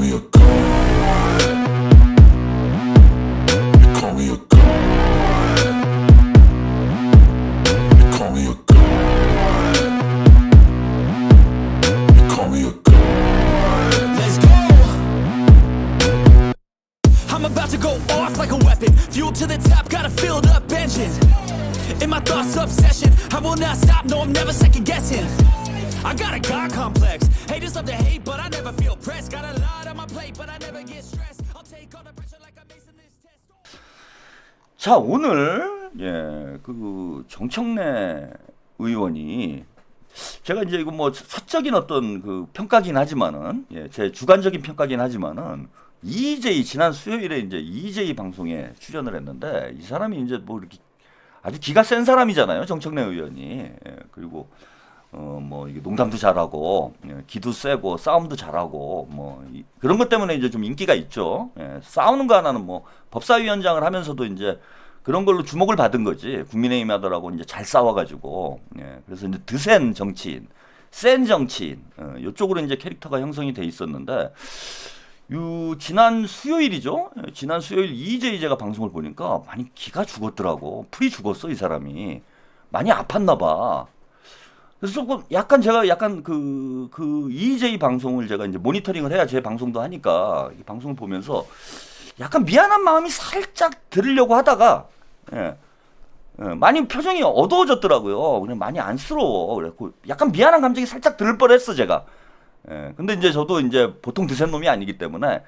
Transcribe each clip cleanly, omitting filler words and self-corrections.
me a god. You call me a god. You call me a god. You call me a god. Let's go. I'm about to go off like a weapon. Fuel to the top, got a filled up engine. In my thoughts, obsession. I will not stop, no, I'm never second guessing. I got a God complex. Haters love to hate, but I never feel pressed. Got a lot on my plate, but I never get stressed. I'll take all the pressure like I'm acing this test. 자, 오늘 그 정청래 의원이 제가 이제 이거 뭐 사적인 어떤 그 평가긴 하지만은 제 주관적인 평가긴 하지만은 EJ 지난 수요일에 이제 EJ 방송에 출연을 했는데 이 사람이 이제 뭐 이렇게 아주 기가 센 사람이잖아요, 정청래 의원이. 그리고 뭐 이게 농담도 잘하고 기도 세고 싸움도 잘하고 뭐 그런 것 때문에 이제 좀 인기가 있죠. 싸우는 거 하나는 뭐 법사위원장을 하면서도 이제 그런 걸로 주목을 받은 거지. 국민의힘 하더라고 이제 잘 싸워가지고 그래서 이제 드센 정치인, 센 정치인 이쪽으로 이제 캐릭터가 형성이 돼 있었는데 지난 수요일이죠. 지난 수요일 EJ제가 방송을 보니까 많이 기가 죽었더라고. 풀이 죽었어 이 사람이. 많이 아팠나 봐. 그래서 조금 약간 제가 약간 그 EJ 방송을 제가 이제 모니터링을 해야 제 방송도 하니까 이 방송을 보면서 약간 미안한 마음이 살짝 들으려고 하다가 많이 표정이 어두워졌더라고요. 그냥 많이 안쓰러워. 그래갖고 약간 미안한 감정이 살짝 들 뻔했어 제가. 근데 이제 저도 이제 보통 드센 놈이 아니기 때문에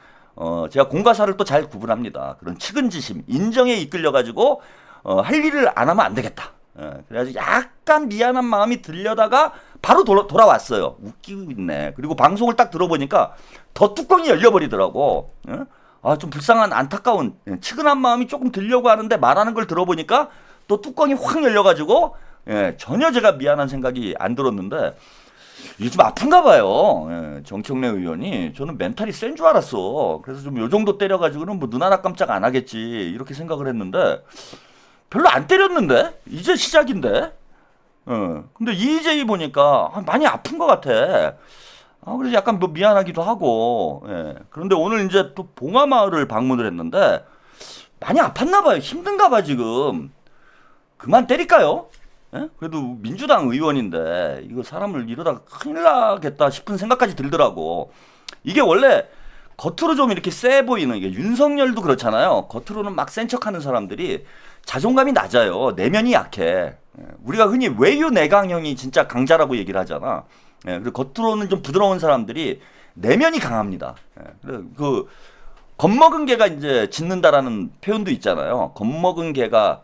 제가 공과 사를 또 잘 구분합니다. 그런 측은지심, 인정에 이끌려가지고 할 일을 안 하면 안 되겠다. 그래가지고 약간 미안한 마음이 들려다가 바로 돌아왔어요. 웃기고 있네. 그리고 방송을 딱 들어보니까 더 뚜껑이 열려버리더라고. 좀 불쌍한 안타까운 측은한 마음이 조금 들려고 하는데 말하는 걸 들어보니까 또 뚜껑이 확 열려가지고 전혀 제가 미안한 생각이 안 들었는데 이게 좀 아픈가 봐요. 정청래 의원이. 저는 멘탈이 센 줄 알았어. 그래서 좀 요 정도 때려가지고는 뭐 눈 하나 깜짝 안 하겠지 이렇게 생각을 했는데 별로 안 때렸는데? 이제 시작인데? 근데 EJ 보니까 많이 아픈 것 같아. 그래서 약간 뭐 미안하기도 하고. 그런데 오늘 이제 또 봉화마을을 방문을 했는데 많이 아팠나 봐요. 힘든가 봐 지금. 그만 때릴까요? 그래도 민주당 의원인데 이거 사람을 이러다가 큰일 나겠다 싶은 생각까지 들더라고. 이게 원래 겉으로 좀 이렇게 세 보이는 이게 윤석열도 그렇잖아요. 겉으로는 막 센 척하는 사람들이 자존감이 낮아요. 내면이 약해. 우리가 흔히 외유 내강형이 진짜 강자라고 얘기를 하잖아. 그리고 겉으로는 좀 부드러운 사람들이 내면이 강합니다. 그 겁먹은 개가 이제 짖는다라는 표현도 있잖아요. 겁먹은 개가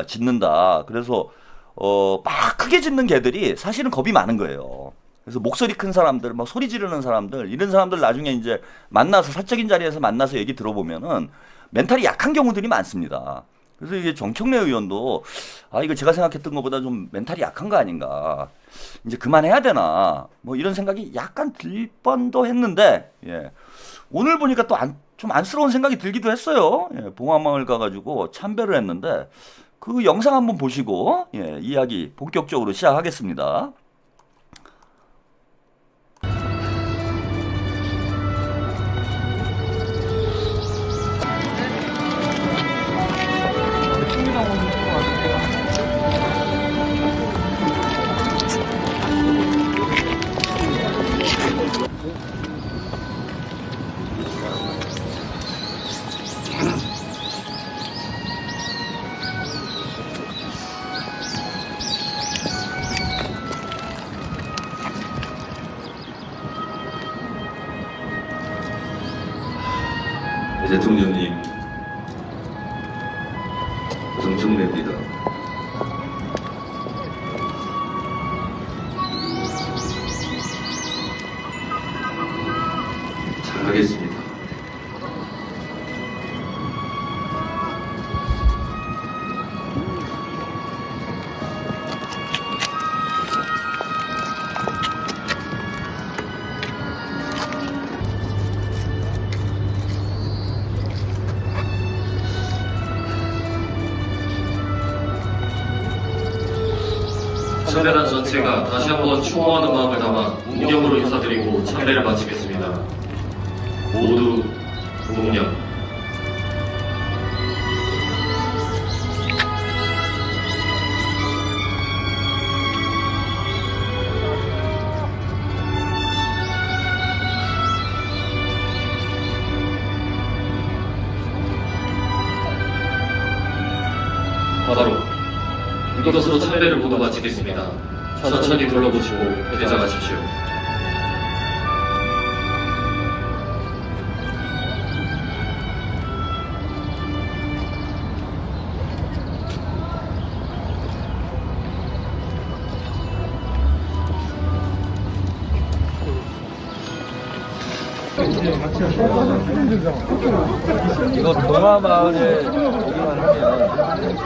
짖는다. 그래서 막 크게 짖는 개들이 사실은 겁이 많은 거예요. 그래서 목소리 큰 사람들, 막 소리 지르는 사람들, 이런 사람들 나중에 이제 만나서 사적인 자리에서 만나서 얘기 들어보면은 멘탈이 약한 경우들이 많습니다. 그래서 이게 정청래 의원도 이거 제가 생각했던 것보다 좀 멘탈이 약한 거 아닌가. 이제 그만해야 되나. 뭐 이런 생각이 약간 들 뻔도 했는데 오늘 보니까 또 좀 안쓰러운 생각이 들기도 했어요. 봉화마을 가가지고 참배를 했는데 그 영상 한번 보시고 이야기 본격적으로 시작하겠습니다. 대통령님, 정청래입니다. 잘하겠습니다. 참배단 전체가 다시 한번 추모하는 마음을 담아 문경으로 인사드리고 참배를 마치겠습니다. 모두 공명. 바로 이것으로 참배를 모두 마치겠습니다. 천천히 둘러보시고 퇴장하십시오. 이거 동화마을에 오기만 하면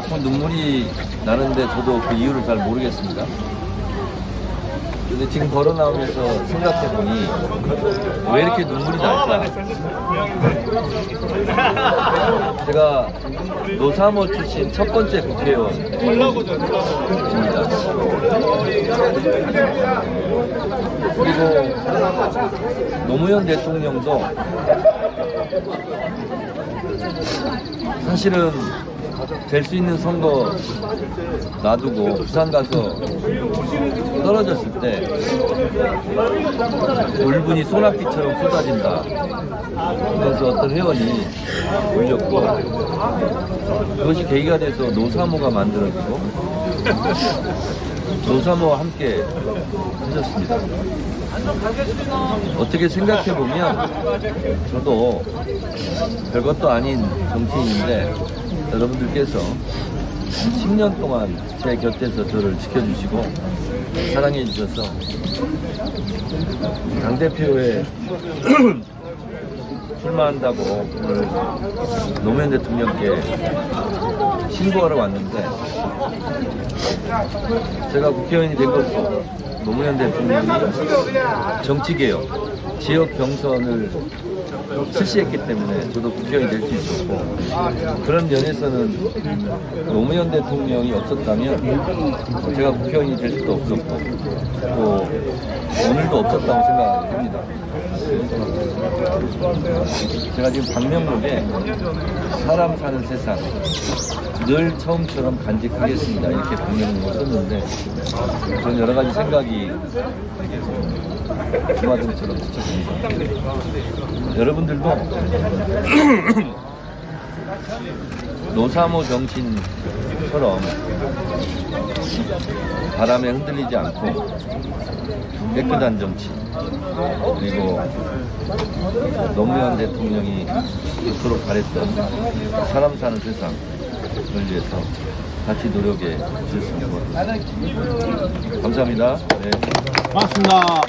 자꾸 눈물이 나는데 저도 그 이유를 잘 모르겠습니다. 근데 지금 걸어 나오면서 생각해보니 왜 이렇게 눈물이 날까? 제가 노사모 출신 첫 번째 국회의원입니다. 그리고 노무현 대통령도 사실은 될 수 있는 선거 놔두고 부산 가서 떨어졌을 때 울분이 소낙비처럼 쏟아진다. 그래서 어떤 회원이 울렸고 그것이 계기가 돼서 노사모가 만들어지고 노사모와 함께 하셨습니다. 어떻게 생각해보면 저도 별것도 아닌 정치인인데 여러분들께서 10년 동안 제 곁에서 저를 지켜주시고 사랑해 주셔서 당대표에 출마한다고 오늘 노무현 대통령께 신고하러 왔는데 제가 국회의원이 된 것도 노무현 대통령이 정치개혁, 지역 경선을 실시했기 때문에 저도 국회의원이 될 수 있었고 그런 면에서는 노무현 대통령이 없었다면 제가 국회의원이 될 수도 없었고 또 오늘도 없었다고 생각합니다. 제가 지금 방명록에 사람 사는 세상 늘 처음처럼 간직하겠습니다 이렇게 방명록을 썼는데 그런 여러 가지 생각이 주마등처럼 스쳐집니다. 여러분들도 노사모 정신처럼 바람에 흔들리지 않고 깨끗한 정치 그리고 노무현 대통령이 그토록 바랬던 사람 사는 세상을 위해서 같이 노력해 주셨으면 고맙습니다. 감사합니다. 네. 고맙습니다.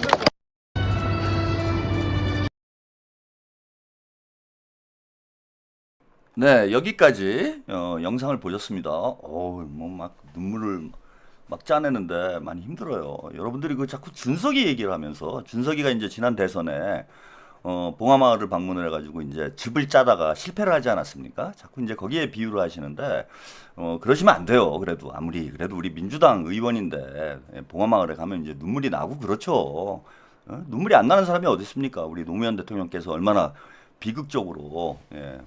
네, 여기까지 영상을 보셨습니다. 뭐 막 눈물을 막 짜내는데 많이 힘들어요. 여러분들이 그 자꾸 준석이 얘기를 하면서 준석이가 이제 지난 대선에 봉화마을을 방문을 해가지고 이제 즙을 짜다가 실패를 하지 않았습니까? 자꾸 이제 거기에 비유를 하시는데 그러시면 안 돼요. 그래도 아무리 그래도 우리 민주당 의원인데 봉화마을에 가면 이제 눈물이 나고 그렇죠. 눈물이 안 나는 사람이 어디 있습니까? 우리 노무현 대통령께서 얼마나 비극적으로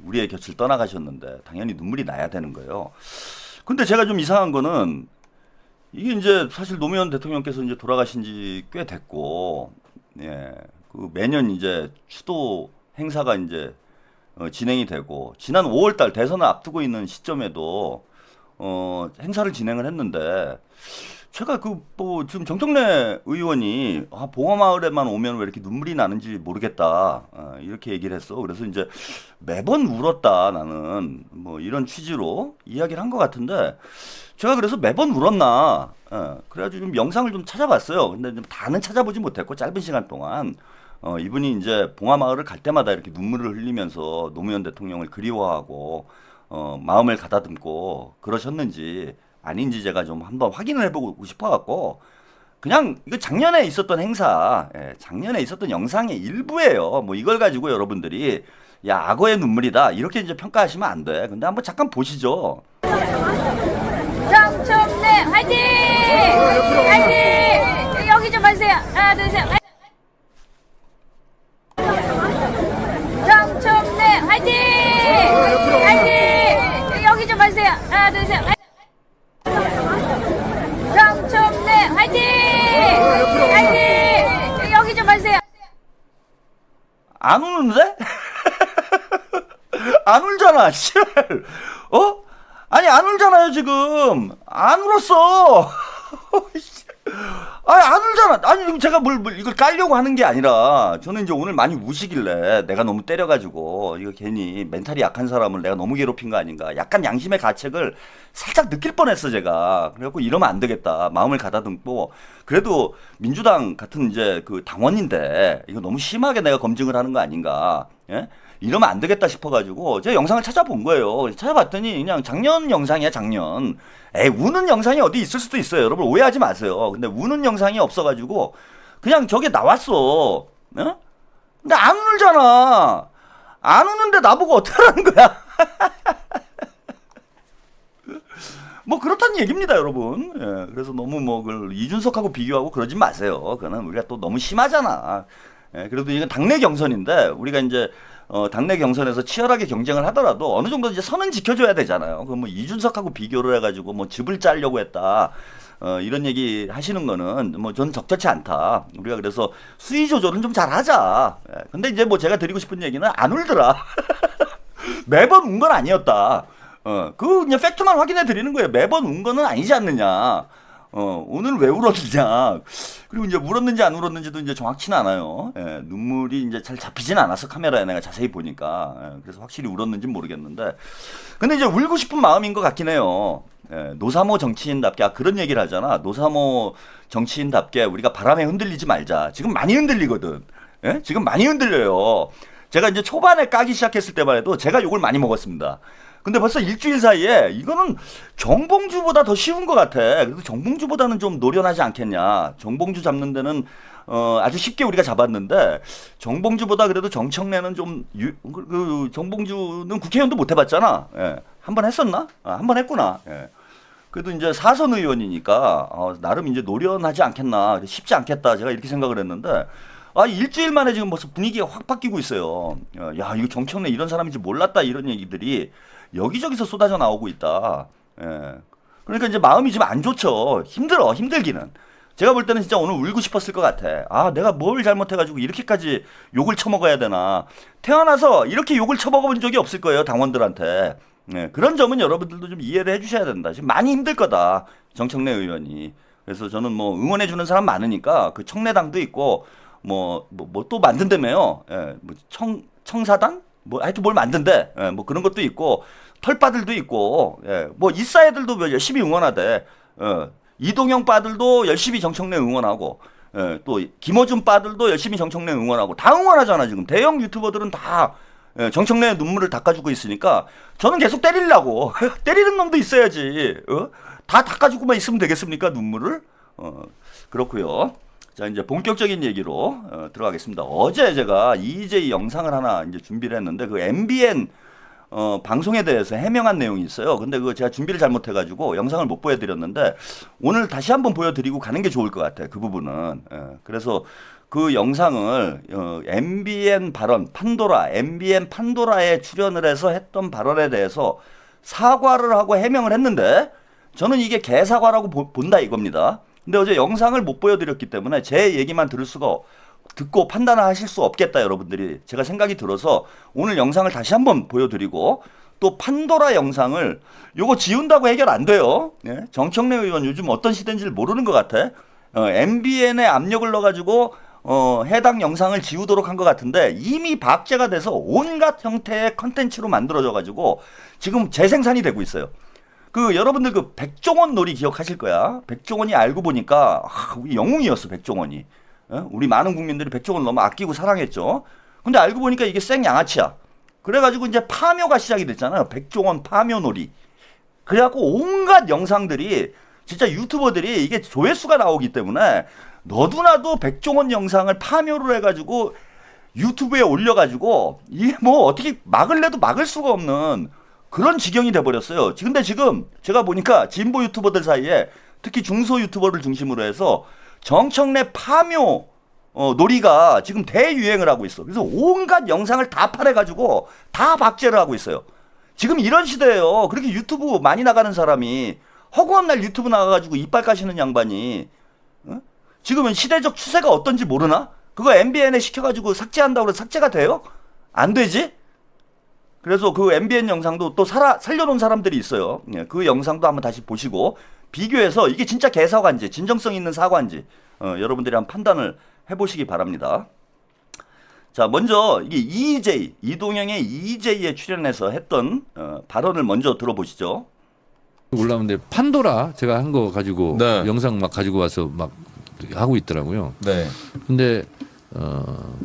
우리의 곁을 떠나가셨는데 당연히 눈물이 나야 되는 거예요. 근데 제가 좀 이상한 거는 이게 이제 사실 노무현 대통령께서 이제 돌아가신 지 꽤 됐고, 그 매년 이제 추도 행사가 이제 진행이 되고 지난 5월달 대선을 앞두고 있는 시점에도 행사를 진행을 했는데 제가 지금 정청래 의원이 봉화마을에만 오면 왜 이렇게 눈물이 나는지 모르겠다 이렇게 얘기를 했어. 그래서 이제 매번 울었다 나는 뭐 이런 취지로 이야기를 한 것 같은데 제가 그래서 매번 울었나 그래가지고 좀 영상을 좀 찾아봤어요. 근데 좀 다는 찾아보지 못했고 짧은 시간 동안 이분이 이제 봉화마을을 갈 때마다 이렇게 눈물을 흘리면서 노무현 대통령을 그리워하고 마음을 가다듬고 그러셨는지 아닌지 제가 좀 한번 확인을 해보고 싶어갖고 그냥 이거 작년에 있었던 행사, 작년에 있었던 영상의 일부예요. 뭐 이걸 가지고 여러분들이 야 악어의 눈물이다 이렇게 이제 평가하시면 안 돼. 근데 한번 잠깐 보시죠. 정청래 화이팅! 화이팅! 여기 좀 봐주세요. 하나 둘 셋. 화이팅! 안 우는데? 안 울잖아, 씨발. 어? 아니, 안 울잖아요, 지금. 안 울었어. 아니, 안 울잖아. 아니, 제가 이걸 깔려고 하는 게 아니라, 저는 이제 오늘 많이 우시길래, 내가 너무 때려가지고, 이거 괜히 멘탈이 약한 사람을 내가 너무 괴롭힌 거 아닌가. 약간 양심의 가책을 살짝 느낄 뻔했어, 제가. 그래갖고 이러면 안 되겠다. 마음을 가다듬고, 그래도 민주당 같은 이제 그 당원인데, 이거 너무 심하게 내가 검증을 하는 거 아닌가. 예? 이러면 안 되겠다 싶어가지고 제가 영상을 찾아본 거예요. 찾아봤더니 그냥 작년 영상이야, 작년. 에이, 우는 영상이 어디 있을 수도 있어요. 여러분 오해하지 마세요. 근데 우는 영상이 없어가지고 그냥 저게 나왔어. 어? 근데 안 울잖아. 안 우는데 나보고 어떡하라는 거야. 뭐 그렇다는 얘기입니다, 여러분. 예, 그래서 너무 뭐 이준석하고 비교하고 그러지 마세요. 그거는 우리가 또 너무 심하잖아. 예, 그래도 이건 당내 경선인데 우리가 이제 당내 경선에서 치열하게 경쟁을 하더라도 어느 정도 이제 선은 지켜줘야 되잖아요. 그 뭐 이준석하고 비교를 해가지고 뭐 즙을 짜려고 했다. 이런 얘기 하시는 거는 뭐 저는 적절치 않다. 우리가 그래서 수위 조절은 좀 잘하자. 예, 근데 이제 뭐 제가 드리고 싶은 얘기는 안 울더라. 매번 운 건 아니었다. 그 그냥 팩트만 확인해 드리는 거예요. 매번 운 거는 아니지 않느냐. 오늘 왜 울었느냐. 그리고 이제 울었는지 안 울었는지도 이제 정확치는 않아요. 예, 눈물이 이제 잘 잡히진 않았어. 카메라에 내가 자세히 보니까. 예, 그래서 확실히 울었는지는 모르겠는데. 근데 이제 울고 싶은 마음인 것 같긴 해요. 예, 노사모 정치인답게, 그런 얘기를 하잖아. 노사모 정치인답게 우리가 바람에 흔들리지 말자. 지금 많이 흔들리거든. 예? 지금 많이 흔들려요. 제가 이제 초반에 까기 시작했을 때만 해도 제가 욕을 많이 먹었습니다. 근데 벌써 일주일 사이에 이거는 정봉주보다 더 쉬운 것 같아. 그래도 정봉주보다는 좀 노련하지 않겠냐. 정봉주 잡는 데는 아주 쉽게 우리가 잡았는데 정봉주보다 그래도 정청래는 좀 정봉주는 국회의원도 못 해봤잖아. 예. 한 번 했었나? 한 번 했구나. 예. 그래도 이제 사선 의원이니까 나름 이제 노련하지 않겠나. 쉽지 않겠다. 제가 이렇게 생각을 했는데 일주일 만에 지금 벌써 분위기가 확 바뀌고 있어요. 야, 이거 정청래 이런 사람인지 몰랐다. 이런 얘기들이 여기저기서 쏟아져 나오고 있다. 예. 그러니까 이제 마음이 좀 안 좋죠. 힘들기는. 제가 볼 때는 진짜 오늘 울고 싶었을 것 같아. 내가 뭘 잘못해가지고 이렇게까지 욕을 처먹어야 되나. 태어나서 이렇게 욕을 처먹어본 적이 없을 거예요, 당원들한테. 예. 그런 점은 여러분들도 좀 이해를 해주셔야 된다. 지금 많이 힘들 거다, 정청래 의원이. 그래서 저는 뭐 응원해주는 사람 많으니까 그 청래당도 있고 뭐 또 만든다며요. 예. 뭐 청사당? 뭐 하여튼 뭘 만든대. 예, 뭐 그런 것도 있고 털빠들도 있고, 예, 뭐 이사애들도 열심히 응원하대. 이동영 빠들도 열심히 정청래 응원하고, 예, 또 김어준 빠들도 열심히 정청래 응원하고 다 응원하잖아. 지금 대형 유튜버들은 다 정청래 눈물을 닦아주고 있으니까 저는 계속 때리려고. 때리는 놈도 있어야지. 다 닦아주고만 있으면 되겠습니까, 눈물을? 그렇고요. 자, 이제 본격적인 얘기로 들어가겠습니다. 어제 제가 EJ 영상을 하나 이제 준비를 했는데 그 MBN 방송에 대해서 해명한 내용이 있어요. 근데 그거 제가 준비를 잘못해가지고 영상을 못 보여드렸는데 오늘 다시 한번 보여드리고 가는 게 좋을 것 같아요. 그 부분은. 그래서 그 영상을 MBN 발언, MBN 판도라에 출연을 해서 했던 발언에 대해서 사과를 하고 해명을 했는데 저는 이게 개사과라고 본다 이겁니다. 근데 어제 영상을 못 보여드렸기 때문에 제 얘기만 듣고 판단을 하실 수 없겠다, 여러분들이. 제가 생각이 들어서 오늘 영상을 다시 한번 보여드리고 또 판도라 영상을 요거 지운다고 해결 안 돼요. 예? 정청래 의원 요즘 어떤 시대인지를 모르는 것 같아. MBN에 압력을 넣어가지고 해당 영상을 지우도록 한 것 같은데 이미 박제가 돼서 온갖 형태의 컨텐츠로 만들어져가지고 지금 재생산이 되고 있어요. 여러분들 백종원 놀이 기억하실 거야. 백종원이 알고 보니까 우리 영웅이었어, 백종원이. 우리 많은 국민들이 백종원을 너무 아끼고 사랑했죠. 근데 알고 보니까 이게 생양아치야. 그래가지고 이제 파묘가 시작이 됐잖아요. 백종원 파묘 놀이. 그래갖고 온갖 영상들이 진짜 유튜버들이 이게 조회수가 나오기 때문에 너도나도 백종원 영상을 파묘를 해가지고 유튜브에 올려가지고 이게 뭐 어떻게 막을래도 막을 수가 없는 그런 지경이 돼버렸어요. 근데 지금 제가 보니까 진보 유튜버들 사이에 특히 중소 유튜버를 중심으로 해서 정청래 파묘 놀이가 지금 대유행을 하고 있어. 그래서 온갖 영상을 다 팔아가지고 다 박제를 하고 있어요. 지금 이런 시대예요. 그렇게 유튜브 많이 나가는 사람이 허구한 날 유튜브 나가가지고 이빨 까시는 양반이 지금은 시대적 추세가 어떤지 모르나? 그거 MBN에 시켜가지고 삭제한다고 해서 삭제가 돼요? 안 되지? 그래서 그 MBN 영상도 또 살려놓은 사람들이 있어요. 예, 그 영상도 한번 다시 보시고 비교해서 이게 진짜 개사과인지 진정성 있는 사과인지 여러분들이 한번 판단을 해보시기 바랍니다. 자, 먼저 이게 EJ, 이동영의 EJ에 출연해서 했던 발언을 먼저 들어보시죠. 올라오는데 판도라 제가 한 거 가지고 네. 영상 막 가지고 와서 막 하고 있더라고요. 네. 근데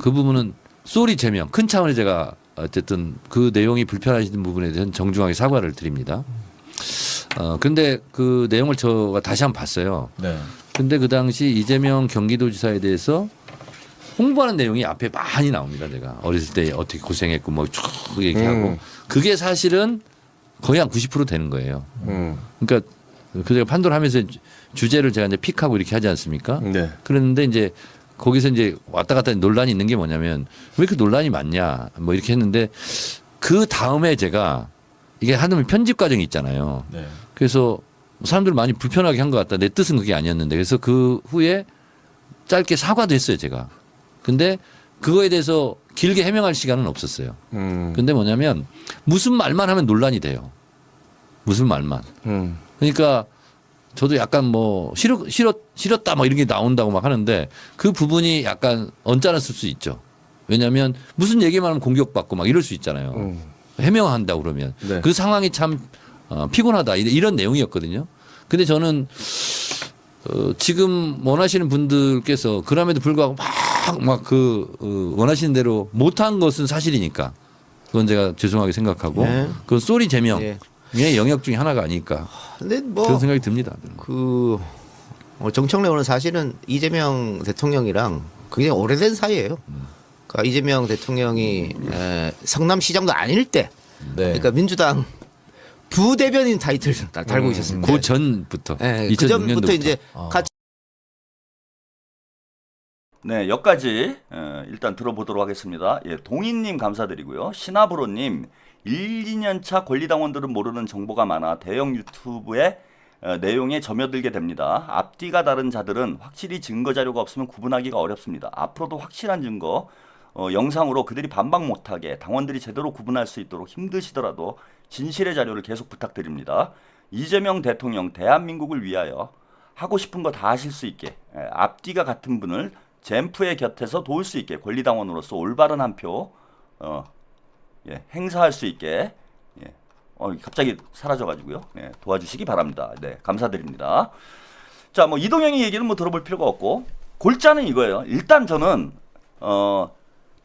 그 부분은 쏘리 제명 큰 차원의 제가 어쨌든 그 내용이 불편하신 부분에 대해서는 정중하게 사과를 드립니다. 근데 그 내용을 제가 다시 한번 봤어요. 네. 근데 그 당시 이재명 경기도지사에 대해서 홍보하는 내용이 앞에 많이 나옵니다. 제가 어렸을 때 어떻게 고생했고 뭐 쭉 얘기하고 그게 사실은 거의 한 90% 되는 거예요. 그러니까 그 제가 판도를 하면서 주제를 제가 이제 픽하고 이렇게 하지 않습니까? 네. 그랬는데 이제 거기서 이제 왔다 갔다 논란이 있는 게 뭐냐면 왜 이렇게 논란이 많냐 뭐 이렇게 했는데 그 다음에 제가 이게 하는 편집 과정이 있잖아요. 네. 그래서 사람들 많이 불편하게 한 것 같다. 내 뜻은 그게 아니었는데 그래서 그 후에 짧게 사과도 했어요 제가. 근데 그거에 대해서 길게 해명할 시간은 없었어요. 근데 뭐냐면 무슨 말만 하면 논란이 돼요. 무슨 말만. 그러니까 저도 약간 뭐 싫었다 막 이런 게 나온다고 막 하는데 그 부분이 약간 언짢았을 수 있죠. 왜냐하면 무슨 얘기만 하면 공격받고 막 이럴 수 있잖아요. 해명한다고 그러면 네. 그 상황이 참 피곤하다 이런 내용이었거든요. 근데 저는 지금 원하시는 분들께서 그럼에도 불구하고 막 원하시는 대로 못한 것은 사실이니까 그건 제가 죄송하게 생각하고 네. 그건 쏘리 제명의 예. 영역 중에 하나가 아닐까 근데 뭐 그런 생각이 듭니다. 정청래 의원은 사실은 이재명 대통령이랑 굉장히 오래된 사이예요. 그러니까 이재명 대통령이 성남시장도 아닐 때, 네. 그러니까 민주당 부대변인 타이틀 달고 있었을 때, 그 전부터 그 2006년도부터 전부터 이제 같이 네, 여기까지 일단 들어보도록 하겠습니다. 예, 동인님 감사드리고요. 신하브로님 1, 2년차 권리당원들은 모르는 정보가 많아 대형 유튜브의 내용에 점여들게 됩니다. 앞뒤가 다른 자들은 확실히 증거 자료가 없으면 구분하기가 어렵습니다. 앞으로도 확실한 증거 영상으로 그들이 반박 못하게 당원들이 제대로 구분할 수 있도록 힘드시더라도 진실의 자료를 계속 부탁드립니다. 이재명 대통령 대한민국을 위하여 하고 싶은 거 다 하실 수 있게 앞뒤가 같은 분을 젠프의 곁에서 도울 수 있게 권리당원으로서 올바른 한 표 행사할 수 있게 갑자기 사라져가지고요. 도와주시기 바랍니다. 네, 감사드립니다. 자, 뭐 이동영이 얘기는 뭐 들어볼 필요가 없고 골자는 이거예요. 일단 저는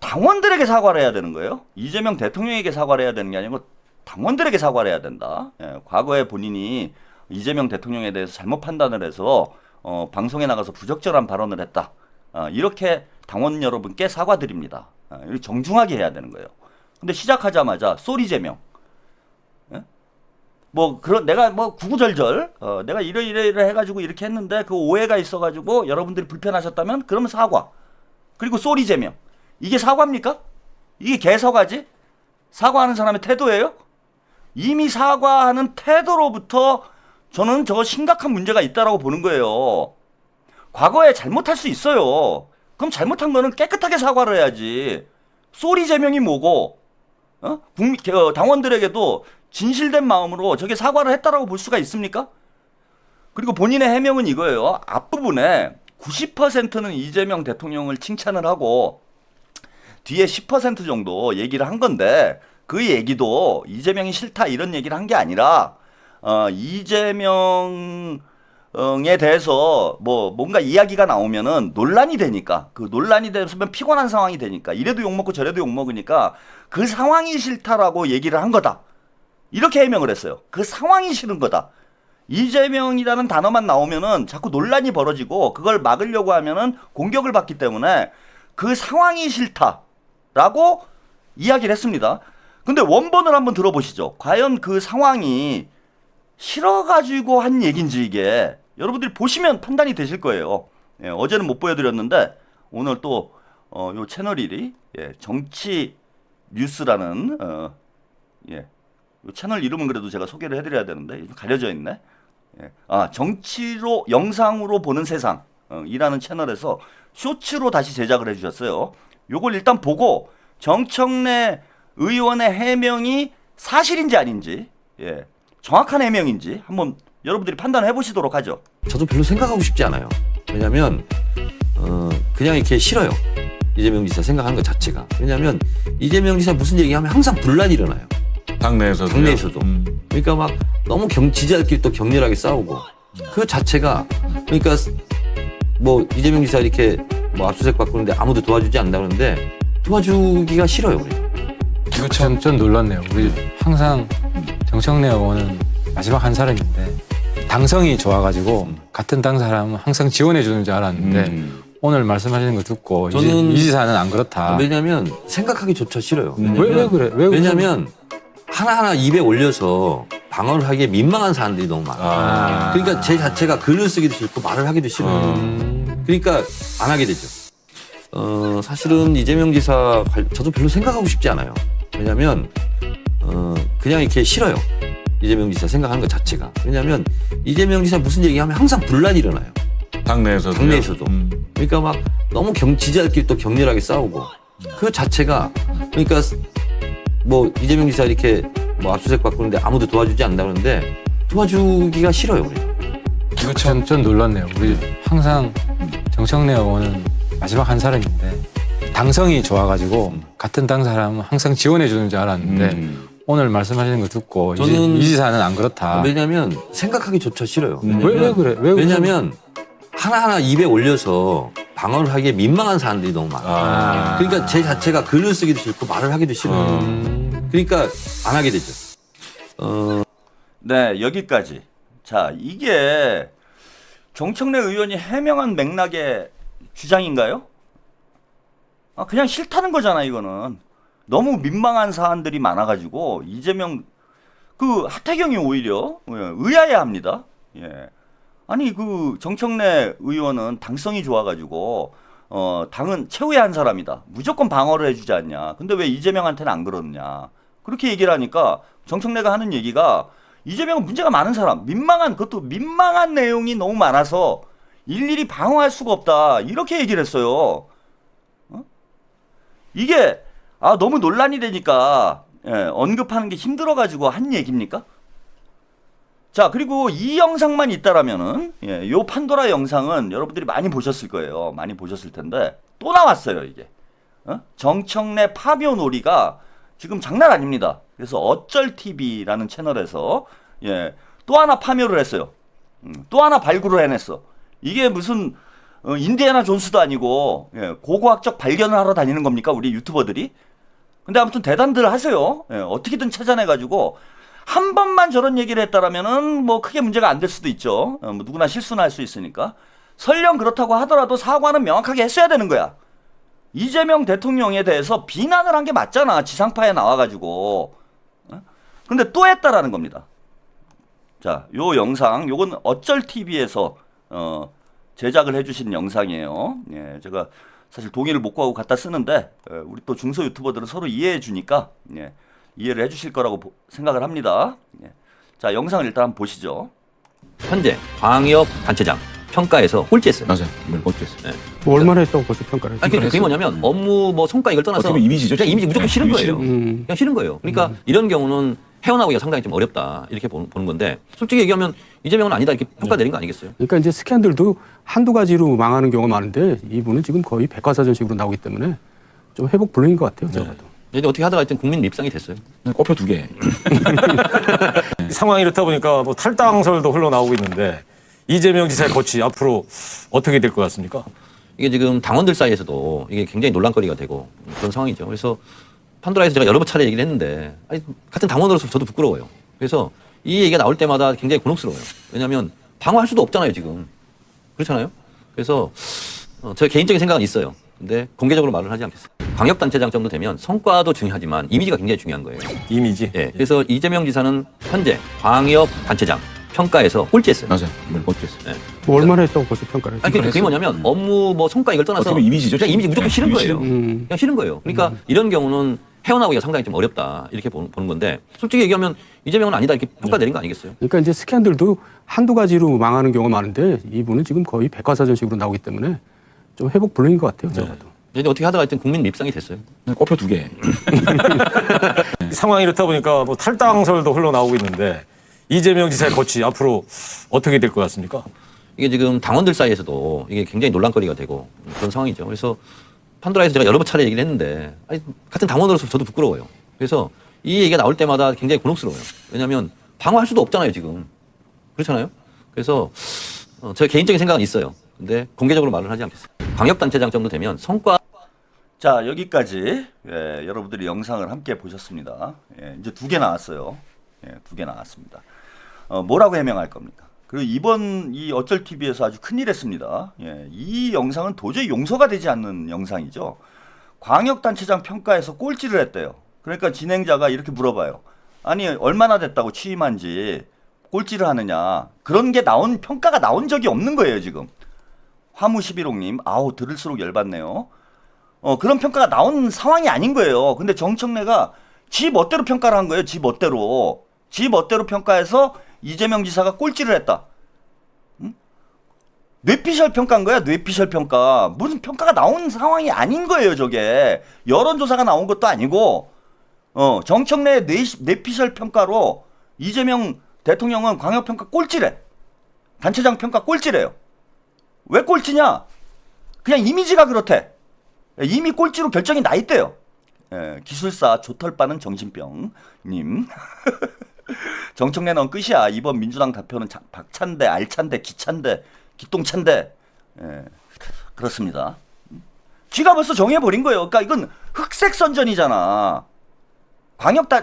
당원들에게 사과를 해야 되는 거예요. 이재명 대통령에게 사과를 해야 되는 게 아니고 당원들에게 사과를 해야 된다. 과거에 본인이 이재명 대통령에 대해서 잘못 판단을 해서 방송에 나가서 부적절한 발언을 했다. 이렇게 당원 여러분께 사과드립니다. 정중하게 해야 되는 거예요. 근데 시작하자마자 쏘리 제명. 뭐 그런 내가 뭐 구구절절 내가 이래 해가지고 이렇게 했는데 그 오해가 있어가지고 여러분들이 불편하셨다면 그러면 사과. 그리고 쏘리 제명. 이게 사과입니까? 이게 개사과지? 사과하는 사람의 태도예요? 이미 사과하는 태도로부터 저는 저 심각한 문제가 있다라고 보는 거예요. 과거에 잘못할 수 있어요. 그럼 잘못한 거는 깨끗하게 사과를 해야지. 쏘리 제명이 뭐고, 당원들에게도 진실된 마음으로 저게 사과를 했다라고 볼 수가 있습니까? 그리고 본인의 해명은 이거예요. 앞부분에 90%는 이재명 대통령을 칭찬을 하고 뒤에 10% 정도 얘기를 한 건데 그 얘기도 이재명이 싫다 이런 얘기를 한 게 아니라 이재명에 대해서 뭐 뭔가 이야기가 나오면은 논란이 되니까 그 논란이 되면 피곤한 상황이 되니까 이래도 욕먹고 저래도 욕먹으니까 그 상황이 싫다라고 얘기를 한 거다. 이렇게 해명을 했어요. 그 상황이 싫은 거다. 이재명이라는 단어만 나오면은 자꾸 논란이 벌어지고 그걸 막으려고 하면은 공격을 받기 때문에 그 상황이 싫다라고 이야기를 했습니다. 근데 원본을 한번 들어보시죠. 과연 그 상황이 싫어가지고 한 얘기인지 이게 여러분들이 보시면 판단이 되실 거예요. 어제는 못 보여드렸는데 오늘 또 요 채널 1이 정치 뉴스라는 요 채널 이름은 그래도 제가 소개를 해드려야 되는데 가려져 있네. 정치로 영상으로 보는 세상 이라는 채널에서 쇼츠로 다시 제작을 해주셨어요. 요걸 일단 보고 정청래 의원의 해명이 사실인지 아닌지, 예, 정확한 해명인지 한번 여러분들이 판단해 보시도록 하죠. 저도 별로 생각하고 싶지 않아요. 왜냐하면 그냥 이렇게 싫어요. 이재명 지사 생각하는 것 자체가. 왜냐하면 이재명 지사 무슨 얘기하면 항상 분란이 일어나요. 당내에서도. 그러니까 막 너무 지지자들끼리 또 격렬하게 싸우고 그 자체가 그러니까 뭐 이재명 지사 이렇게 뭐 압수수색 받고 있는데 아무도 도와주지 않는다 그러는데 도와주기가 싫어요. 우리. 전 놀랐네요. 우리 항상 정청래 의원은 마지막 한 사람인데 당성이 좋아가지고 같은 당 사람은 항상 지원해 주는 줄 알았는데 오늘 말씀하시는 거 듣고 저는 이 지사는 안 그렇다. 왜냐하면 생각하기조차 싫어요. 왜 그래? 왜 왜냐하면 하나하나 입에 올려서 방어를 하기에 민망한 사람들이 너무 많아요. 그러니까 제 자체가 글을 쓰기도 싫고 말을 하기도 싫어요. 그러니까 안 하게 되죠. 사실은 이재명 지사 저도 별로 생각하고 싶지 않아요. 왜냐하면 그냥 이렇게 싫어요. 이재명 지사 생각하는 것 자체가. 왜냐하면 이재명 지사 무슨 얘기하면 항상 분란이 일어나요. 당내에서도. 그러니까 막 너무 지지자들끼리 또 격렬하게 싸우고 그 자체가 그러니까 뭐 이재명 지사 이렇게 뭐 압수수색 받고 있는데 아무도 도와주지 않는다 그러는데 도와주기가 싫어요. 우리. 전 놀랐네요. 우리 항상 정청래 의원은 마지막 한 사람인데 당성이 좋아가지고 같은 당 사람은 항상 지원해 주는 줄 알았는데 오늘 말씀하시는 거 듣고 저는 이 지사는 안 그렇다. 왜냐하면 생각하기조차 싫어요. 왜 그래? 왜냐하면 하나하나 입에 올려서 방어를 하기에 민망한 사람들이 너무 많아요. 그러니까 제 자체가 글을 쓰기도 싫고 말을 하기도 싫어요. 그러니까 안 하게 되죠. 네, 여기까지. 자, 이게 정청래 의원이 해명한 맥락의 주장인가요? 그냥 싫다는 거잖아, 이거는. 너무 민망한 사안들이 많아가지고 이재명 하태경이 오히려 의아해합니다. 예. 아니 정청래 의원은 당성이 좋아가지고 당은 최후의 한 사람이다. 무조건 방어를 해주지 않냐. 근데 왜 이재명한테는 안 그러느냐. 그렇게 얘기를 하니까 정청래가 하는 얘기가 이재명은 문제가 많은 사람, 그것도 민망한 내용이 너무 많아서 일일이 방어할 수가 없다. 이렇게 얘기를 했어요. 이게 너무 논란이 되니까 언급하는 게 힘들어가지고 한 얘기입니까? 자, 그리고 이 영상만 있다라면은 요 판도라 영상은 여러분들이 많이 보셨을 거예요. 많이 보셨을 텐데 또 나왔어요, 이게. 정청래 파묘 놀이가 지금 장난 아닙니다. 그래서 어쩔 TV라는 채널에서 또 하나 파묘를 했어요. 또 하나 발굴을 해냈어. 이게 무슨 인디애나 존스도 아니고 고고학적 발견을 하러 다니는 겁니까, 우리 유튜버들이? 근데 아무튼 대단들 하세요. 어떻게든 찾아내가지고 한 번만 저런 얘기를 했다라면은 뭐 크게 문제가 안 될 수도 있죠. 뭐 누구나 실수는 할 수 있으니까. 설령 그렇다고 하더라도 사과는 명확하게 했어야 되는 거야. 이재명 대통령에 대해서 비난을 한 게 맞잖아. 지상파에 나와가지고. 근데 또 했다라는 겁니다. 자, 요 영상, 요건 어쩔 TV에서 제작을 해주신 영상이에요. 예, 제가 사실 동의를 못 구하고 갖다 쓰는데 우리 또 중소 유튜버들은 서로 이해해 주니까 이해를 해주실 거라고 생각을 합니다. 자, 영상을 일단 한번 보시죠. 현재 광역 단체장 평가에서 꼴찌했어요. 맞아요. 꼴찌했어요. 얼마나 했다고 벌써 평가를 했어요? 아니, 그게 뭐냐면 업무 뭐 성과 이걸 떠나서 이미지죠. 그냥 이미지 무조건 싫은 거예요. 음. 그냥 싫은 거예요. 그러니까 이런 경우는 헤어나오기가 상당히 좀 어렵다 이렇게 보는 건데 솔직히 얘기하면 이재명은 아니다 이렇게 평가 내린 거 아니겠어요? 그러니까 이제 스캔들도 한두 가지로 망하는 경우가 많은데 이분은 지금 거의 백과사전식으로 나오기 때문에 좀 회복 불능인 것 같아요. 제가 봐도. 이제 어떻게 하다가 하여튼 국민 밉상이 됐어요. 꼽혀 2개. 상황이 이렇다 보니까 뭐 탈당설도 흘러나오고 있는데 이재명 지사의 거취 앞으로 어떻게 될 것 같습니까? 이게 지금 당원들 사이에서도 이게 굉장히 논란거리가 되고 그런 상황이죠. 그래서 판도라에서 제가 여러 차례 얘기를 했는데 아니, 같은 당원으로서 저도 부끄러워요. 그래서 이 얘기가 나올 때마다 굉장히 곤혹스러워요. 왜냐하면 방어할 수도 없잖아요 지금. 그렇잖아요. 그래서 제 개인적인 생각은 있어요. 근데 공개적으로 말을 하지 않겠어요. 광역단체장 정도 되면 성과도 중요하지만 이미지가 굉장히 중요한 거예요. 이미지? 예. 그래서 이재명 지사는 현재 광역단체장 평가에서 꼴찌했어요. 맞아요. 꼴찌했어요. 예. 얼마나 했다고 벌써 평가를 했어요? 아니, 그게 뭐냐면 업무 뭐 성과 이걸 떠나서 이미지죠. 그냥 이미지 무조건 싫은 거예요. 음. 그냥 싫은 거예요. 그러니까 이런 경우는 헤어나오기가 상당히 좀 어렵다 이렇게 보는 건데 솔직히 얘기하면 이재명은 아니다 이렇게 평가 내린 거 아니겠어요? 그러니까 이제 스캔들도 한두 가지로 망하는 경우가 많은데 이분은 지금 거의 백과사전식으로 나오기 때문에 좀 회복 불능인 것 같아요. 제가 봐도. 이제 어떻게 하다가 하여튼 국민 밉상이 됐어요. 꼽혀 2개. 상황이 이렇다 보니까 뭐 탈당설도 흘러나오고 있는데 이재명 지사의 거취 앞으로 어떻게 될 것 같습니까? 이게 지금 당원들 사이에서도 이게 굉장히 논란거리가 되고 그런 상황이죠. 그래서 판도라에서 제가 여러 차례 얘기를 했는데 아니, 같은 당원으로서 저도 부끄러워요. 그래서 이 얘기가 나올 때마다 굉장히 곤혹스러워요. 왜냐하면 방어할 수도 없잖아요 지금. 그렇잖아요. 그래서 제 개인적인 생각은 있어요. 근데 공개적으로 말을 하지 않겠어요. 광역단체장 정도 되면 성과. 자, 여기까지 여러분들이 영상을 함께 보셨습니다. 이제 2개 나왔어요. 2개 나왔습니다. 뭐라고 해명할 겁니까? 그리고 이번 이 어쩔 TV에서 아주 큰일 했습니다. 이 영상은 도저히 용서가 되지 않는 영상이죠. 광역단체장 평가에서 꼴찌를 했대요. 그러니까 진행자가 이렇게 물어봐요. 아니 얼마나 됐다고 취임한 지 꼴찌를 하느냐. 그런 게 평가가 나온 적이 없는 거예요 지금. 화무11호님 아우 들을수록 열받네요. 그런 평가가 나온 상황이 아닌 거예요. 근데 정청래가 지 멋대로 평가를 한 거예요. 지 멋대로 평가해서 이재명 지사가 꼴찌를 했다. 응? 뇌피셜 평가인 거야. 뇌피셜 평가. 무슨 평가가 나온 상황이 아닌 거예요 저게. 여론조사가 나온 것도 아니고 정청래의 뇌피셜 평가로 이재명 대통령은 광역평가 꼴찌래. 단체장 평가 꼴찌래요. 왜 꼴찌냐? 그냥 이미지가 그렇대. 이미 꼴찌로 결정이 나 있대요. 기술사 조털빠는 정신병님. 정청래 넌 끝이야. 이번 민주당 대표는 박찬대, 알찬대, 기찬대, 기똥찬대. 그렇습니다. 쥐가 벌써 정해버린 거예요. 그러니까 이건 흑색 선전이잖아.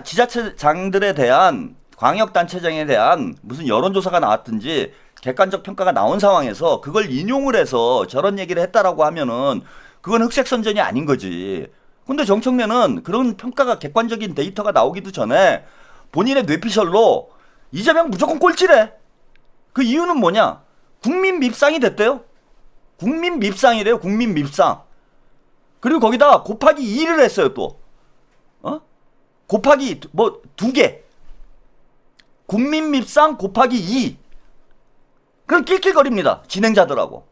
지자체장들에 대한 광역단체장에 대한 무슨 여론조사가 나왔든지 객관적 평가가 나온 상황에서 그걸 인용을 해서 저런 얘기를 했다라고 하면은 그건 흑색 선전이 아닌 거지. 근데 정청래는 그런 평가가 객관적인 데이터가 나오기도 전에 본인의 뇌피셜로 이재명 무조건 꼴찌래. 그 이유는 뭐냐? 국민 밉상이 됐대요. 국민 밉상이래요. 국민 밉상. 그리고 거기다 곱하기 2를 했어요 또. 곱하기 2개. 국민 밉상 곱하기 2. 그럼 낄낄거립니다. 진행자들하고.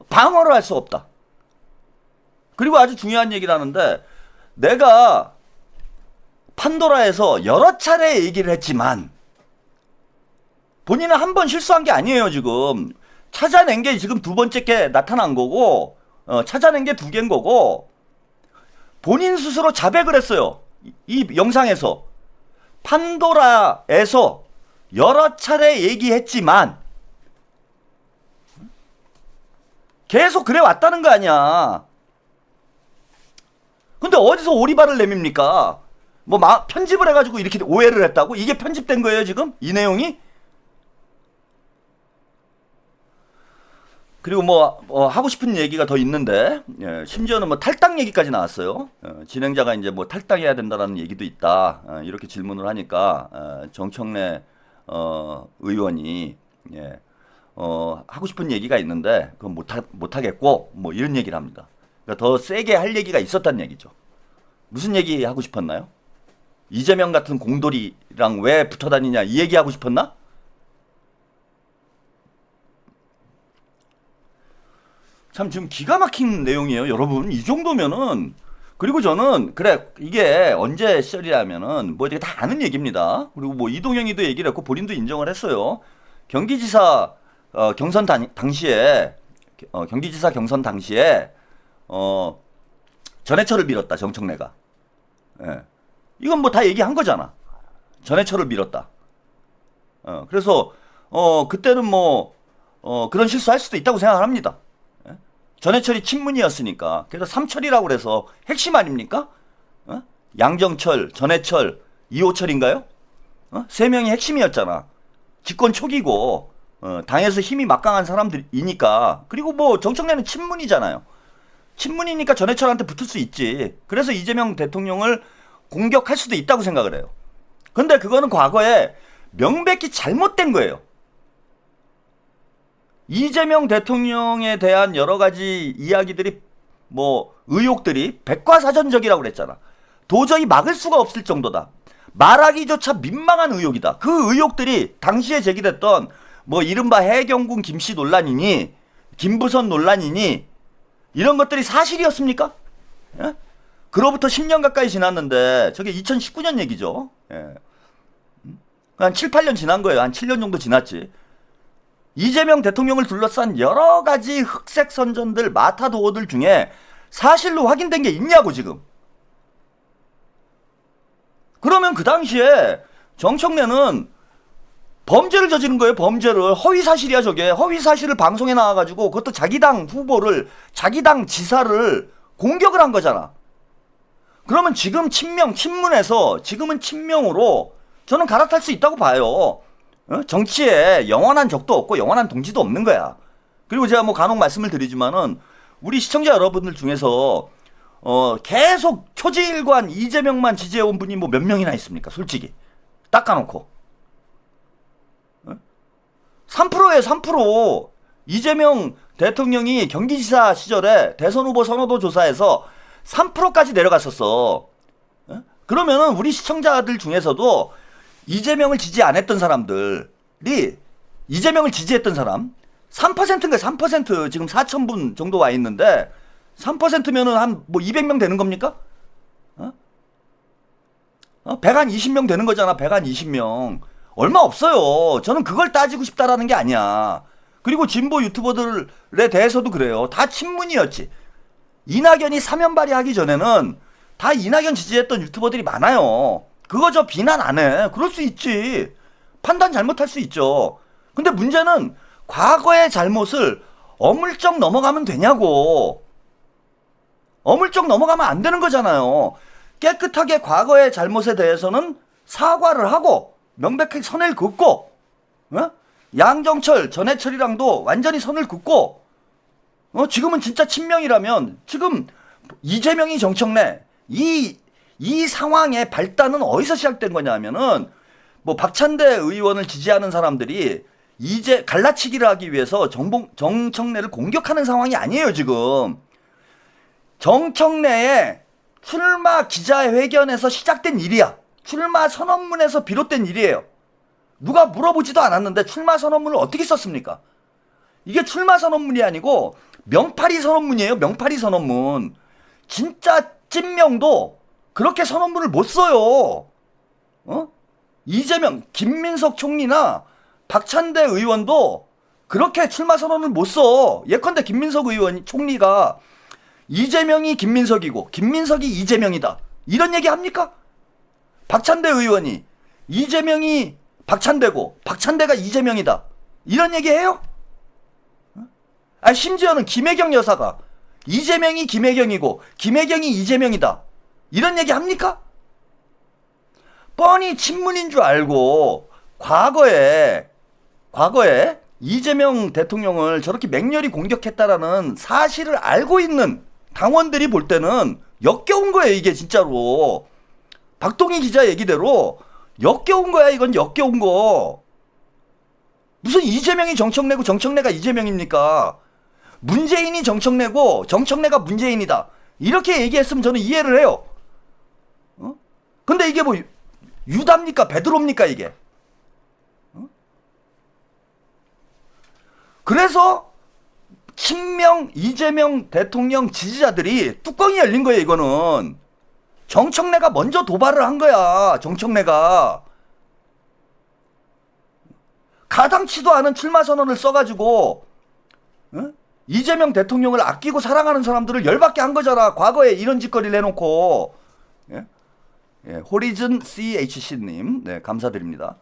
방어를 할 수 없다. 그리고 아주 중요한 얘기를 하는데 내가 판도라에서 여러 차례 얘기를 했지만 본인은 한 번 실수한 게 아니에요 지금. 찾아낸 게 지금 2번째 게 나타난 거고 찾아낸 게 2개인 거고 본인 스스로 자백을 했어요. 이 영상에서. 판도라에서 여러 차례 얘기했지만 계속 그래 왔다는 거 아니야. 근데 어디서 오리발을 내밉니까? 편집을 해가지고 이렇게 오해를 했다고? 이게 편집된 거예요 지금? 이 내용이? 그리고 하고 싶은 얘기가 더 있는데, 심지어는 탈당 얘기까지 나왔어요. 진행자가 이제 탈당해야 된다라는 얘기도 있다. 이렇게 질문을 하니까, 정청래, 의원이, 하고 싶은 얘기가 있는데, 그건 못하겠고, 이런 얘기를 합니다. 그러니까 더 세게 할 얘기가 있었다는 얘기죠. 무슨 얘기 하고 싶었나요? 이재명 같은 공돌이랑 왜 붙어 다니냐, 이 얘기 하고 싶었나? 참 지금 기가 막힌 내용이에요 여러분. 이 정도면은. 그리고 저는 그래 이게 언제 시절이라면은 이게 다 아는 얘기입니다. 그리고 이동영이도 얘기를 했고 본인도 인정을 했어요. 경기지사 경선 당시에 경기지사 경선 당시에 전해철을 밀었다 정청래가. 이건 다 얘기한 거잖아. 전해철을 밀었다. 그래서 그때는 그런 실수할 수도 있다고 생각을 합니다. 전해철이 친문이었으니까. 그래서 삼철이라고 그래서 핵심 아닙니까? 양정철, 전해철, 이호철인가요? 3명이 핵심이었잖아. 집권 초기고 당에서 힘이 막강한 사람들이니까. 그리고 정청래는 친문이잖아요. 친문이니까 전해철한테 붙을 수 있지. 그래서 이재명 대통령을 공격할 수도 있다고 생각을 해요. 근데 그거는 과거에 명백히 잘못된 거예요. 이재명 대통령에 대한 여러 가지 이야기들이 의혹들이 백과사전적이라고 그랬잖아. 도저히 막을 수가 없을 정도다. 말하기조차 민망한 의혹이다. 그 의혹들이 당시에 제기됐던 뭐 이른바 해경군 김씨 논란이니 김부선 논란이니 이런 것들이 사실이었습니까? 예? 그로부터 10년 가까이 지났는데 저게 2019년 얘기죠. 예. 한 7, 8년 지난 거예요. 한 7년 정도 지났지. 이재명 대통령을 둘러싼 여러 가지 흑색 선전들, 마타도어들 중에 사실로 확인된 게 있냐고 지금. 그러면 그 당시에 정청래는 범죄를 저지른 거예요. 범죄를. 허위사실이야 저게. 허위사실을 방송에 나와가지고 그것도 자기 당 후보를, 자기 당 지사를 공격을 한 거잖아. 그러면 지금 친문에서 지금은 친명으로 저는 갈아탈 수 있다고 봐요. 정치에 영원한 적도 없고 영원한 동지도 없는 거야. 그리고 제가 뭐 간혹 말씀을 드리지만은 우리 시청자 여러분들 중에서 계속 초지일관 이재명만 지지해온 분이 뭐 몇 명이나 있습니까? 솔직히 닦아놓고 3%예요. 3%. 이재명 대통령이 경기지사 시절에 대선 후보 선호도 조사에서 3%까지 내려갔었어. 그러면은 우리 시청자들 중에서도 이재명을 지지 안 했던 사람들이 이재명을 지지했던 사람 3%인가 3% 지금 4,000분 정도 와 있는데 3%면은 한 뭐 200명 되는 겁니까? 120명 되는 거잖아. 120명. 얼마 없어요. 저는 그걸 따지고 싶다라는 게 아니야. 그리고 진보 유튜버들에 대해서도 그래요. 다 친문이었지. 이낙연이 사면 발의하기 전에는 다 이낙연 지지했던 유튜버들이 많아요. 그거 저 비난 안 해. 그럴 수 있지. 판단 잘못할 수 있죠. 근데 문제는 과거의 잘못을 어물쩍 넘어가면 되냐고. 어물쩍 넘어가면 안 되는 거잖아요. 깨끗하게 과거의 잘못에 대해서는 사과를 하고 명백하게 선을 긋고 양정철, 전해철이랑도 완전히 선을 긋고 지금은 진짜 친명이라면 지금 이재명이 정청래 이 상황의 발단은 어디서 시작된 거냐면은 뭐 박찬대 의원을 지지하는 사람들이 이제 갈라치기를 하기 위해서 정청래를 공격하는 상황이 아니에요. 지금 정청래의 출마 기자회견에서 시작된 일이야. 출마 선언문에서 비롯된 일이에요. 누가 물어보지도 않았는데 출마 선언문을 어떻게 썼습니까? 이게 출마 선언문이 아니고 명파리 선언문이에요. 명파리 선언문. 진짜 찐명도 그렇게 선언문을 못 써요. 이재명, 김민석 총리나 박찬대 의원도 그렇게 출마 선언을 못 써. 예컨대 김민석 의원 총리가 이재명이 김민석이고 김민석이 이재명이다. 이런 얘기 합니까? 박찬대 의원이 이재명이 박찬대고 박찬대가 이재명이다. 이런 얘기 해요? 심지어는 김혜경 여사가 이재명이 김혜경이고 김혜경이 이재명이다. 이런 얘기 합니까? 뻔히 친문인 줄 알고 과거에 이재명 대통령을 저렇게 맹렬히 공격했다라는 사실을 알고 있는 당원들이 볼 때는 역겨운 거예요. 이게 진짜로. 박동희 기자 얘기대로 역겨운 거야. 이건 역겨운 거. 무슨 이재명이 정청래고 정청래가 이재명입니까? 문재인이 정청래고 정청래가 문재인이다. 이렇게 얘기했으면 저는 이해를 해요. 근데 이게 뭐 유다입니까? 베드로입니까 이게? 그래서 친명 이재명 대통령 지지자들이 뚜껑이 열린 거예요. 이거는 정청래가 먼저 도발을 한 거야. 정청래가 가당치도 않은 출마 선언을 써가지고 이재명 대통령을 아끼고 사랑하는 사람들을 열받게 한 거잖아. 과거에 이런 짓거리를 해놓고. 호리즌 CHC님 네, 감사드립니다.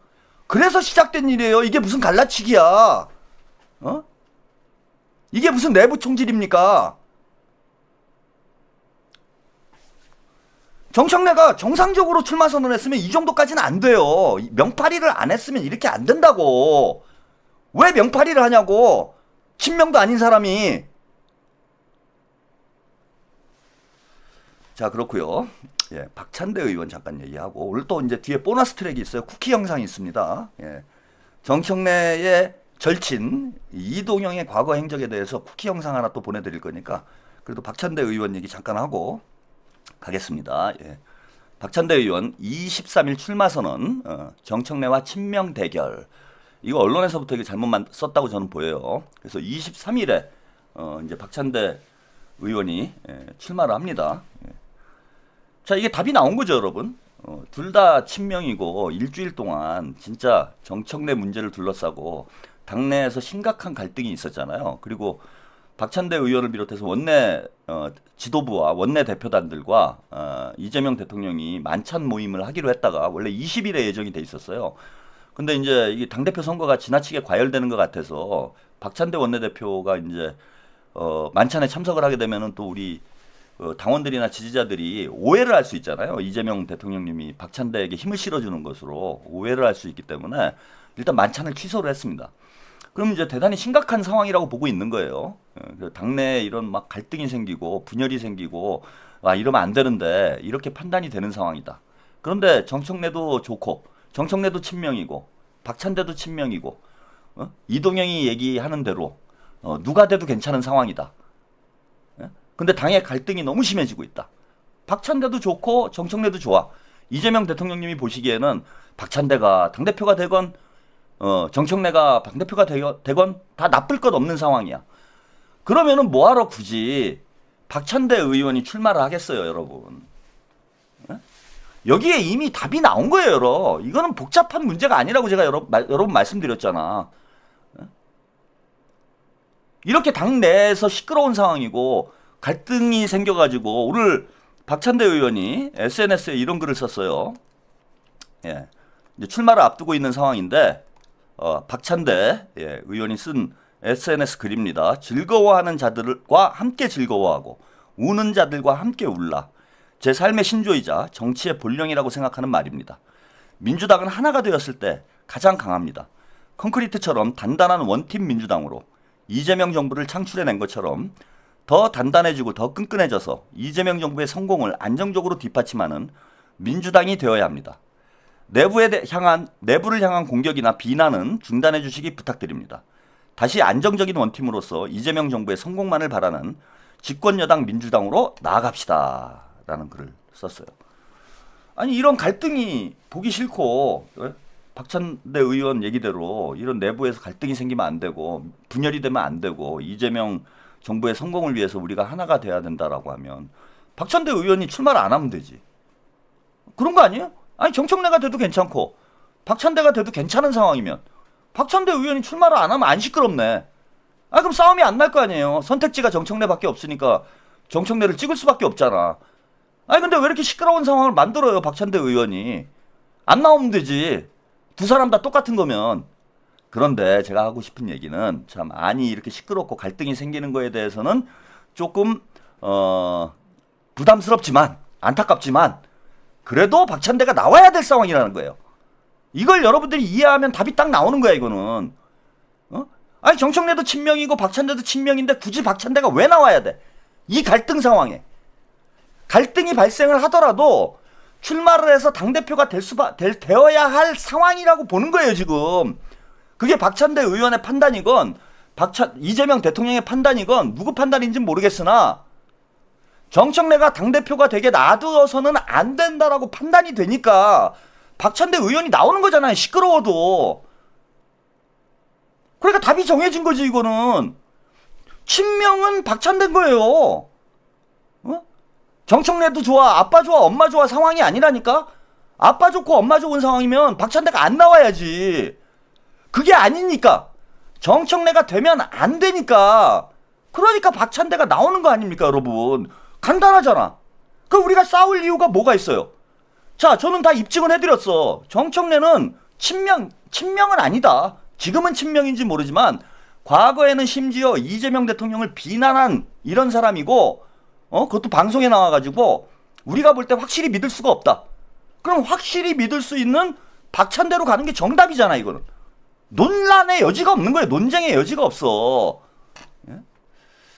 그래서 시작된 일이에요. 이게 무슨 갈라치기야. 이게 무슨 내부 총질입니까? 정청래가 정상적으로 출마 선언했으면 이 정도까지는 안 돼요. 명파리를 안 했으면 이렇게 안 된다고. 왜 명파리를 하냐고. 친명도 아닌 사람이. 자, 그렇고요. 예, 박찬대 의원 잠깐 얘기하고 오늘 또 이제 뒤에 보너스 트랙이 있어요. 쿠키 영상이 있습니다. 예. 정청래의 절친 이동영의 과거 행적에 대해서 쿠키 영상 하나 또 보내드릴 거니까 그래도 박찬대 의원 얘기 잠깐 하고 가겠습니다. 예. 박찬대 의원 23일 출마 선언, 정청래와 친명 대결. 이거 언론에서부터 이게 잘못 썼다고 저는 보여요. 그래서 23일에 이제 박찬대 의원이 출마를 합니다. 자, 이게 답이 나온 거죠, 여러분. 둘 다 친명이고 일주일 동안 진짜 정청래 문제를 둘러싸고 당내에서 심각한 갈등이 있었잖아요. 그리고 박찬대 의원을 비롯해서 원내 지도부와 원내 대표단들과 이재명 대통령이 만찬 모임을 하기로 했다가 원래 20일에 예정이 돼 있었어요. 근데 이제 이 당대표 선거가 지나치게 과열되는 것 같아서 박찬대 원내대표가 이제 만찬에 참석을 하게 되면은 또 우리 당원들이나 지지자들이 오해를 할 수 있잖아요. 이재명 대통령님이 박찬대에게 힘을 실어주는 것으로 오해를 할 수 있기 때문에 일단 만찬을 취소를 했습니다. 그럼 이제 대단히 심각한 상황이라고 보고 있는 거예요. 당내에 이런 막 갈등이 생기고 분열이 생기고 이러면 안 되는데 이렇게 판단이 되는 상황이다. 그런데 정청래도 좋고 정청래도 친명이고 박찬대도 친명이고 이동영이 얘기하는 대로 누가 돼도 괜찮은 상황이다. 근데 당의 갈등이 너무 심해지고 있다. 박찬대도 좋고 정청래도 좋아. 이재명 대통령님이 보시기에는 박찬대가 당대표가 되건 정청래가 당대표가 되건 다 나쁠 것 없는 상황이야. 그러면은 뭐하러 굳이 박찬대 의원이 출마를 하겠어요, 여러분. 여기에 이미 답이 나온 거예요, 여러분. 이거는 복잡한 문제가 아니라고 제가 여러분 말씀드렸잖아. 이렇게 당내에서 시끄러운 상황이고 갈등이 생겨가지고 오늘 박찬대 의원이 SNS에 이런 글을 썼어요. 예, 이제 출마를 앞두고 있는 상황인데 박찬대 의원이 쓴 SNS 글입니다. 즐거워하는 자들과 함께 즐거워하고 우는 자들과 함께 울라. 제 삶의 신조이자 정치의 본령이라고 생각하는 말입니다. 민주당은 하나가 되었을 때 가장 강합니다. 콘크리트처럼 단단한 원팀 민주당으로 이재명 정부를 창출해낸 것처럼 더 단단해지고 더 끈끈해져서 이재명 정부의 성공을 안정적으로 뒷받침하는 민주당이 되어야 합니다. 내부를 향한 공격이나 비난은 중단해 주시기 부탁드립니다. 다시 안정적인 원팀으로서 이재명 정부의 성공만을 바라는 집권여당 민주당으로 나아갑시다. 라는 글을 썼어요. 아니 이런 갈등이 보기 싫고 박찬대 의원 얘기대로 이런 내부에서 갈등이 생기면 안 되고 분열이 되면 안 되고 이재명 정부의 성공을 위해서 우리가 하나가 돼야 된다라고 하면 박찬대 의원이 출마를 안 하면 되지. 그런 거 아니에요? 아니 정청래가 돼도 괜찮고 박찬대가 돼도 괜찮은 상황이면 박찬대 의원이 출마를 안 하면 안 시끄럽네. 그럼 싸움이 안 날 거 아니에요. 선택지가 정청래밖에 없으니까 정청래를 찍을 수밖에 없잖아. 근데 왜 이렇게 시끄러운 상황을 만들어요, 박찬대 의원이. 안 나오면 되지. 두 사람 다 똑같은 거면. 그런데 제가 하고 싶은 얘기는 참 이렇게 시끄럽고 갈등이 생기는 거에 대해서는 조금 부담스럽지만 안타깝지만 그래도 박찬대가 나와야 될 상황이라는 거예요. 이걸 여러분들이 이해하면 답이 딱 나오는 거야, 이거는. 아니 정청래도 친명이고 박찬대도 친명인데 굳이 박찬대가 왜 나와야 돼? 이 갈등 상황에. 갈등이 발생을 하더라도 출마를 해서 당대표가 되어야 할 상황이라고 보는 거예요, 지금. 그게 박찬대 의원의 판단이건 이재명 대통령의 판단이건 누구 판단인지는 모르겠으나 정청래가 당대표가 되게 놔두어서는 안 된다라고 판단이 되니까 박찬대 의원이 나오는 거잖아요, 시끄러워도. 그러니까 답이 정해진 거지, 이거는. 친명은 박찬대인 거예요. 정청래도 좋아, 아빠 좋아, 엄마 좋아 상황이 아니라니까? 아빠 좋고 엄마 좋은 상황이면 박찬대가 안 나와야지. 그게 아니니까. 정청래가 되면 안 되니까. 그러니까 박찬대가 나오는 거 아닙니까, 여러분? 간단하잖아. 그럼 우리가 싸울 이유가 뭐가 있어요? 자, 저는 다 입증을 해드렸어. 정청래는 친명은 아니다. 지금은 친명인지 모르지만 과거에는 심지어 이재명 대통령을 비난한 이런 사람이고 그것도 방송에 나와가지고 우리가 볼 때 확실히 믿을 수가 없다. 그럼 확실히 믿을 수 있는 박찬대로 가는 게 정답이잖아, 이거는. 논란의 여지가 없는 거예요. 논쟁의 여지가 없어.